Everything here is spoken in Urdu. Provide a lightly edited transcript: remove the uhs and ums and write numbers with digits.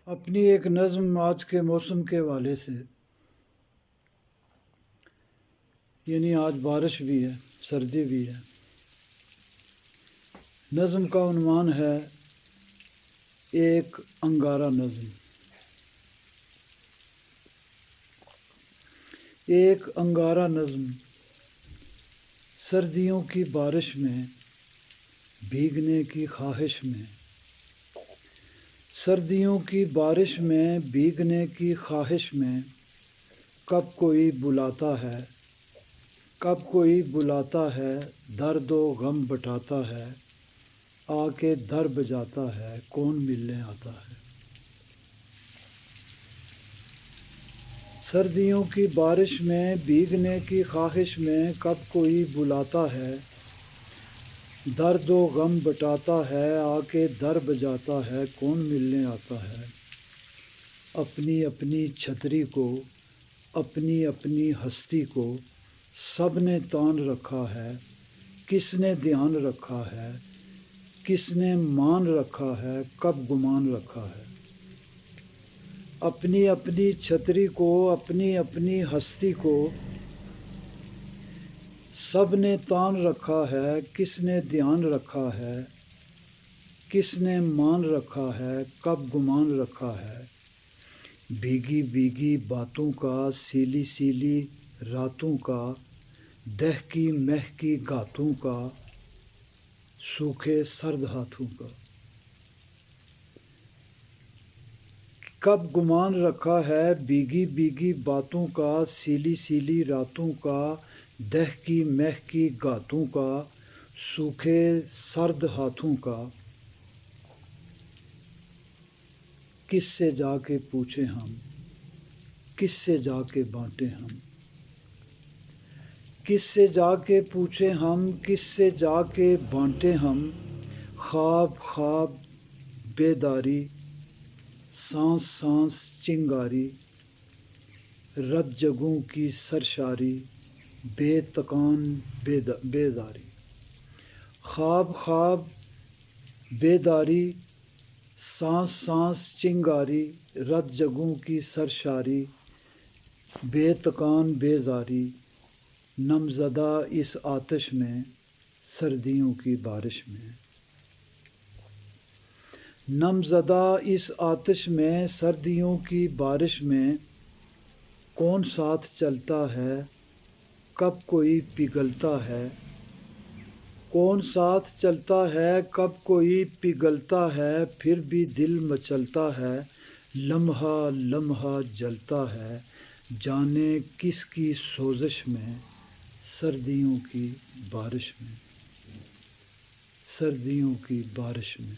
اپنی ایک نظم آج کے موسم کے حوالے سے، یعنی آج بارش بھی ہے، سردی بھی ہے۔ نظم کا عنوان ہے ایک انگارہ نظم۔ ایک انگارہ نظم، سردیوں کی بارش میں بھیگنے کی خواہش میں، سردیوں کی بارش میں بھیگنے کی خواہش میں، کب کوئی بلاتا ہے، کب کوئی بلاتا ہے، درد و غم بٹاتا ہے، آ کے در بجاتا ہے، کون ملنے آتا ہے۔ سردیوں کی بارش میں بھیگنے کی خواہش میں، کب کوئی بلاتا ہے، درد و غم بٹاتا ہے، آ کے در بجاتا ہے، کون ملنے آتا ہے۔ اپنی اپنی چھتری کو، اپنی اپنی ہستی کو، سب نے تان رکھا ہے، کس نے دھیان رکھا ہے، کس نے مان رکھا ہے، کب گمان رکھا ہے۔ اپنی اپنی چھتری کو، اپنی اپنی ہستی کو، سب نے تان رکھا ہے، کس نے دھیان رکھا ہے، کس نے مان رکھا ہے، کب گمان رکھا ہے۔ بھیگی بھیگی باتوں کا، سیلی سیلی راتوں کا، دہکی مہکی گاتوں کا، سوکھے سرد ہاتھوں کا، کب گمان رکھا ہے۔ بھیگی بھیگی باتوں کا، سیلی سیلی راتوں کا، دہکی مہکی گاتوں کا، سوکھے سرد ہاتھوں کا، کس سے جا کے پوچھیں ہم، کس سے جا کے بانٹیں ہم، کس سے جا کے پوچھیں ہم، کس سے جا کے بانٹیں ہم۔ خواب خواب بیداری، سانس سانس چنگاری، رت جگوں کی سرشاری، بے تکان بیزاری۔ خواب خواب بیداری، سانس سانس چنگاری، رت جگوں کی سرشاری، بے تکان بیزاری، نم زدہ اس آتش میں، سردیوں کی بارش میں۔ نم زدہ اس آتش میں، سردیوں کی بارش میں، کون ساتھ چلتا ہے، کب کوئی پگھلتا ہے، کون ساتھ چلتا ہے، کب کوئی پگھلتا ہے، پھر بھی دل مچلتا ہے، لمحہ لمحہ جلتا ہے، جانے کس کی سوزش میں، سردیوں کی بارش میں، سردیوں کی بارش میں۔